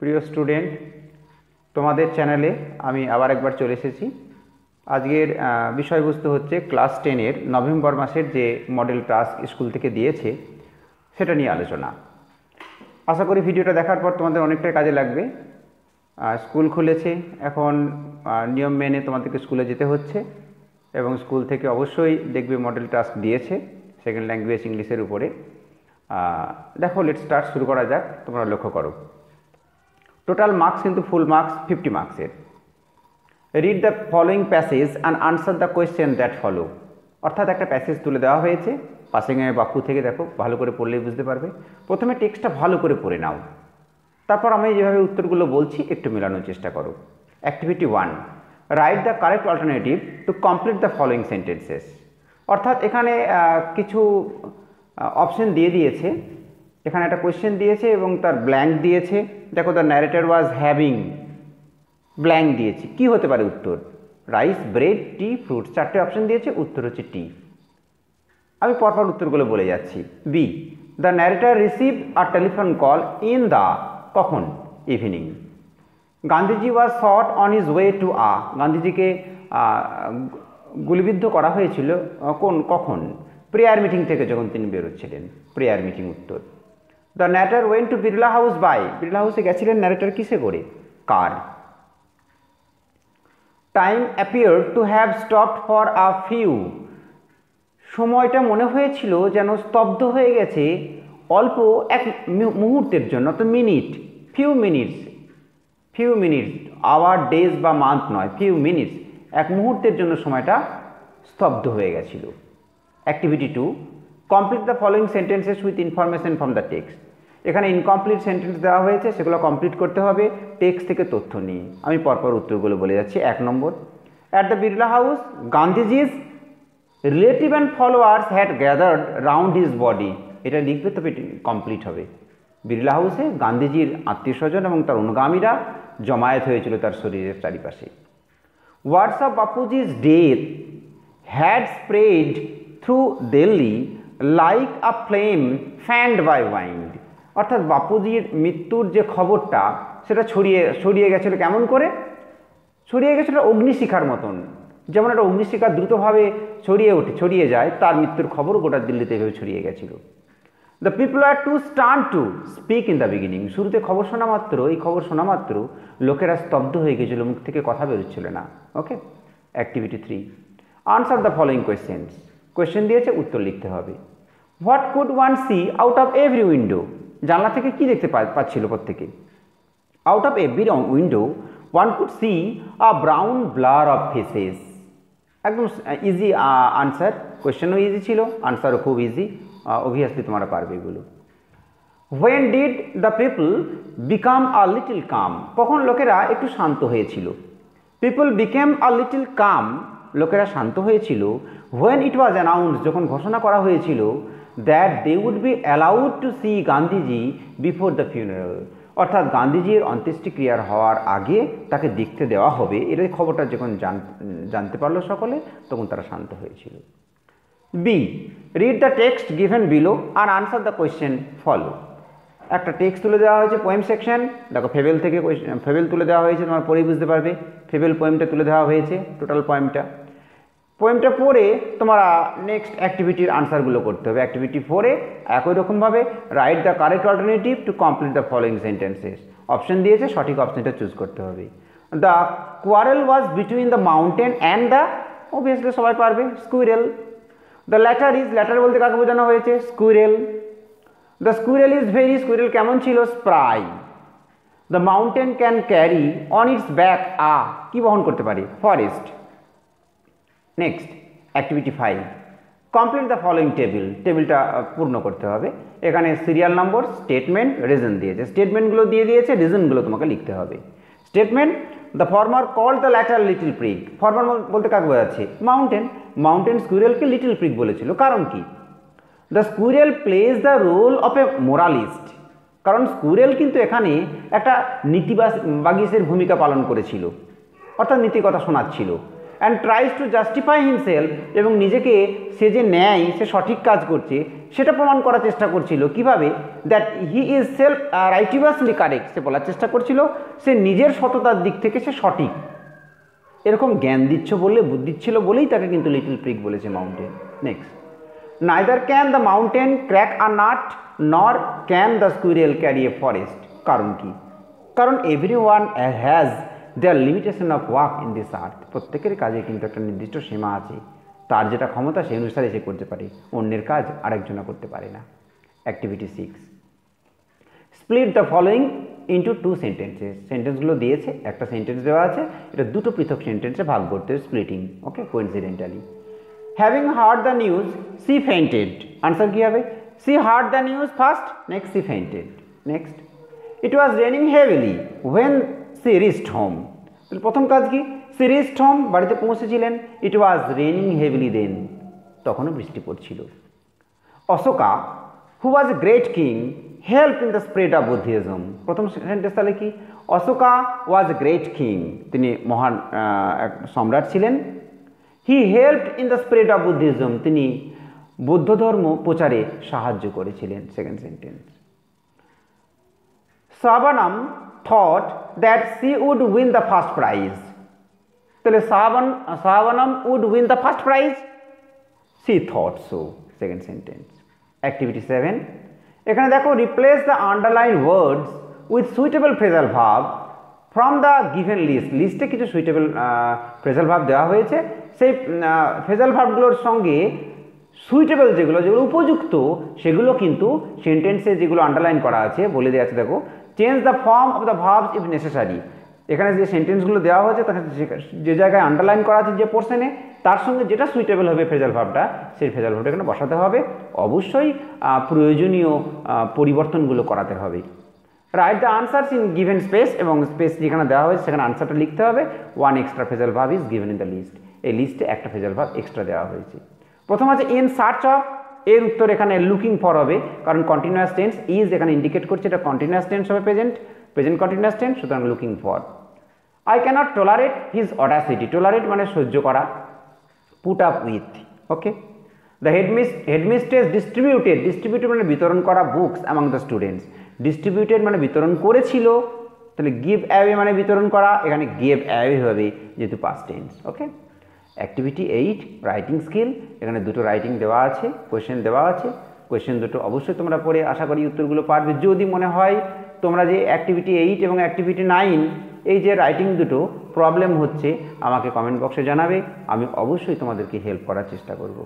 প্রিয় স্টুডেন্ট, তোমাদের চ্যানেলে আমি আবার একবার চলে এসেছি। আজকের বিষয়বস্তু হচ্ছে ক্লাস 10-এর নভেম্বর মাসের যে মডেল টাস্ক স্কুল থেকে দিয়েছে সেটা নিয়ে আলোচনা। আশা করি ভিডিওটা দেখার পর তোমাদের অনেকটাই কাজে লাগবে। স্কুল খুলেছে, এখন নিয়ম মেনে তোমাদেরকে স্কুলে যেতে হচ্ছে এবং স্কুল থেকে অবশ্যই দেখবে মডেল টাস্ক দিয়েছে সেকেন্ড ল্যাঙ্গুয়েজ ইংলিশের উপরে। দেখো, লেট স্টার্ট, শুরু করা যাক। তোমরা লক্ষ্য করো, টোটাল মার্কস কিন্তু ফুল মার্কস 50 মার্কসের। Read the following passage and answer the question that follow. অর্থাৎ একটা প্যাসেজ তুলে দেওয়া হয়েছে পাসিংয়ের বাক্য থেকে, দেখো ভালো করে পড়লেই বুঝতে পারবে। প্রথমে টেক্সটটা ভালো করে পড়ে নাও, তারপর আমি যেভাবে উত্তরগুলো বলছি একটু মেলানোর চেষ্টা করো। Activity 1, right the correct alternative to complete the following sentences. অর্থাৎ এখানে কিছু অপশন দিয়ে দিয়েছে, এখানে একটা কোয়েশ্চেন দিয়েছে এবং তার ব্ল্যাঙ্ক দিয়েছে। দেখো, the narrator was having, blank দিয়েছি, কি হতে পারে উত্তর? রাইস, ব্রেড, টি, ফ্রুট, চারটে অপশন দিয়েছে, উত্তর হচ্ছে টি। আমি পরপর উত্তরগুলো বলে যাচ্ছি। B, the narrator receive a telephone call in the, কখন? Evening. Gandhiji was shot on his way to গান্ধীজিকে গুলিবিদ্ধ করা হয়েছিল কখন? প্রেয়ার মিটিং থেকে যখন তিনি বেরোচ্ছিলেন, প্রেয়ার মিটিং, উত্তর। The narrator went to Birla House by, Birla হাউসে গেছিলেন ন্যারেটর কিসে করে? Car. Time appear to have stopped for a few, সময়টা মনে হয়েছিল যেন স্তব্ধ হয়ে গেছে অল্প এক মুহূর্তের জন্য, তো minute, few minutes, few minutes, hour, days বা মান্থ নয়, ফিউ মিনিটস, এক মুহূর্তের জন্য সময়টা স্তব্ধ হয়ে গেছিল। Activity 2, complete the following sentences with information from the text. এখানে ইনকমপ্লিট সেন্টেন্স দেওয়া হয়েছে, সেগুলো কমপ্লিট করতে হবে টেক্সট থেকে তথ্য নিয়ে। আমি পরপর উত্তরগুলো বলে যাচ্ছি। 1 নম্বর, at the Birla House Gandhiji's relative and followers had gathered round his body. এটা লিখবে তবে কমপ্লিট হবে। বিড়লা হাউসে গান্ধীজির আত্মীয় স্বজন এবং তার অনুগামীরা জমায়েত হয়েছিল তার শরীরের চারিপাশে। Words of Bapuji's death had spread through Delhi like a flame fanned by wind. অর্থাৎ বাপুজির মৃত্যুর যে খবরটা সেটা ছড়িয়ে গেছিলো কেমন করে? ছড়িয়ে গেছিলো অগ্নিশিখার মতন। যেমন একটা অগ্নিশিখা দ্রুতভাবে ছড়িয়ে যায়, তার মৃত্যুর খবর গোটা দিল্লিতে এভাবে ছড়িয়ে গেছিল। The people are too stun to speak in the beginning. শুরুতে খবর শোনা মাত্র, এই খবর শোনা মাত্র লোকেরা স্তব্ধ হয়ে গেছিল, মুখ থেকে কথা বেরোচ্ছিল না। Okay. Activity 3, answer the following questions. Question দিয়েছে, উত্তর লিখতে হবে। What could one see out of every window. জানলা থেকে কি দেখতে পাচ্ছিল প্রত্যেকে? Out of every window one could see a brown blur of faces. একদম ইজি আনসার, কোয়েশ্চেনও ইজি ছিল, আনসারও খুব ইজি, অবভিয়াসলি তোমরা পারবে এগুলো। When did the people become a little calm. কখন লোকেরা একটু শান্ত হয়েছিল? পিপল বিকেম আ লিটল কাম, লোকেরা শান্ত হয়েছিল। হোয়েন ইট ওয়াজ অ্যানাউন্সড, যখন ঘোষণা করা হয়েছিল that they would be allowed to see Gandhiji before the funeral. অর্থাৎ গান্ধীজির অন্ত্যেষ্টিক্রিয়ার হওয়ার আগে তাকে দেখতে দেওয়া হবে, এর খবরটা যখন জানতে পারলো সকলে, তখন তারা শান্ত হয়েছিল। B, read the text given below আর আনসার দ্য কোয়েশ্চেন ফলো। একটা টেক্সট তুলে দেওয়া হয়েছে, পোয়েম সেকশন। দেখো, ফেবেল থেকে ফেবেল তুলে দেওয়া হয়েছে, তোমার পড়েই বুঝতে পারবে। ফেবেল পোয়েমটা তুলে দেওয়া হয়েছে, টোটাল পোয়েমটা পড়ে তোমরা নেক্সট অ্যাক্টিভিটির আনসারগুলো করতে হবে। অ্যাক্টিভিটি 4-এ একই রকমভাবে write the correct alternative to complete the following sentences. Option দিয়েছে, সঠিক অপশনটা চুজ করতে হবে। The quarrel was between the mountain and the, obviously সবাই পারবে, squirrel. The latter is, latter বলতে কাকে বোঝানো হয়েছে? Squirrel. The squirrel is very, squirrel কেমন ছিল? Spry. The mountain can carry on its back কি বহন করতে পারে? Forest. Next activity 5, complete the following table. টেবিলটা পূর্ণ করতে হবে। এখানে সিরিয়াল নম্বর, স্টেটমেন্ট, রিজন দিয়েছে। স্টেটমেন্টগুলো দিয়ে দিয়েছে, রিজনগুলো তোমাকে লিখতে হবে। Statement, the former called the latter little prig. Former বলতে কাকে বোঝাচ্ছে? মাউন্টেন। মাউন্টেন স্কুইরেলকে লিটল প্রিগ বলেছিল, কারণ কি? The squirrel plays the role of a moralist. কারণ স্কুইরেল কিন্তু এখানে একটা নীতিবাগীশের ভূমিকা পালন করেছিল, অর্থাৎ নীতিকথা শোনাচ্ছিল। And tries to justify himself, এবং নিজেকে সে যে ন্যায়, সে সঠিক কাজ করছে সেটা প্রমাণ করার চেষ্টা করছিল। কিভাবে? That he is self righteously correct, সে বলার চেষ্টা করছিল সে নিজের সততার দিক থেকে সে সঠিক। এরকম জ্ঞান দিচ্ছ বললে, বুদ্ধি ছিল বলেই তাকে কিন্তু লিটল প্রিগ বলেছে mountain. Next, neither can the mountain crack a nut nor can the squirrel carry a forest. কারণ কি? কারণ every one has their limitation of work in this earth. প্রত্যেকের কাজে কিন্তু একটা নির্দিষ্ট সীমা আছে, তার যেটা ক্ষমতা সেই অনুসারে সে করতে পারে, অন্যের কাজ আরেকজনা করতে পারে না। Activity 6, split the following into 2 sentences. সেন্টেন্সগুলো দিয়েছে, একটা সেন্টেন্স দেওয়া আছে, এটা দুটো পৃথক সেন্টেন্সে ভাগ করতে হবে, splitting. Okay, coincidentally. Having heard the news she fainted. Answer কী হবে? She heard the news first, next she fainted. Next, it was raining heavily when she reached home. তাহলে প্রথম কাজ কি? সি রিচড হোম, বাড়িতে পৌঁছেছিলেন। ইট ওয়াজ রেনিং হেভিলি দেন, তখনও বৃষ্টি পড়ছিল। Ashoka who was a great king help in the spread of Buddhism. প্রথম সেন্টেন্স তাহলে কি? Ashoka was a great king, তিনি মহান এক সম্রাট ছিলেন। He helped in the spread of Buddhism, তিনি বৌদ্ধ ধর্ম প্রচারে সাহায্য করেছিলেন। Second sentence, Shabnam thought that she would win the first prize. তাহলে Shabnam would win the first prize, she thought so. Second sentence. Activity 7, এখানে দেখো, replace the underline words with suitable phrasal verb from the given list. লিস্টে কিছু suitable phrasal verb দেওয়া হয়েছে, সেই phrasal ভার্বগুলোর সঙ্গে suitable যেগুলো উপযুক্ত সেগুলো কিন্তু সেন্টেন্সে যেগুলো আন্ডারলাইন করা আছে বলে দেওয়া আছে। দেখো, change the form of the verbs if necessary. এখানে যে সেন্টেন্সগুলো দেওয়া হয়েছে তাকে যে জায়গায় আন্ডারলাইন করা আছে যে পোর্শনে, তার সঙ্গে যেটা সুইটেবল হবে ফ্রেজাল ভার্বটা, সেই ফ্রেজাল ভার্বটা এখানে বসাতে হবে। অবশ্যই প্রয়োজনীয় পরিবর্তনগুলো করাতে হবে। Write the answers in given space, এবং স্পেস যেখানে দেওয়া হয়েছে সেখানে আনসারটা লিখতে হবে। 1 extra phrasal verb is given in the list. এই লিস্টে একটা ফ্রেজাল ভার্ব এক্সট্রা দেওয়া হয়েছে। প্রথম আছে ইন সার্চ অফ, এর উত্তর এখানে লুকিং ফর হবে, কারণ কন্টিনিউয়াস টেন্স ইজ এখানে ইন্ডিকেট করছে এটা কন্টিনিউয়াস টেন্স হবে, প্রেজেন্ট কন্টিনিউয়াস টেন্স, সুতরাং looking for. I can't tolerate his audacity. Tolerate মানে সহ্য করা, put up with. Okay, the headmistress distributed মানে বিতরণ করা books among the students. Distributed মানে বিতরণ করেছিল, তাহলে গিভ অ্যাওয়ে মানে বিতরণ করা, এখানে গেভ অ্যাওয়ে হবে যেহেতু পাস্ট টেন্স। ওকে, অ্যাক্টিভিটি 8, রাইটিং স্কিল। এখানে দুটো রাইটিং দেওয়া আছে, কোয়েশ্চেন দেওয়া আছে। কোয়েশ্চেন দুটো অবশ্যই তোমরা পড়ে আশা করি উত্তরগুলো পারবে। যদি মনে হয় তোমরা যে অ্যাক্টিভিটি 8 এবং অ্যাক্টিভিটি 9 এই যে রাইটিং দুটো প্রবলেম হচ্ছে, আমাকে কমেন্ট বক্সে জানাবে, আমি অবশ্যই তোমাদেরকে হেল্প করার চেষ্টা করব।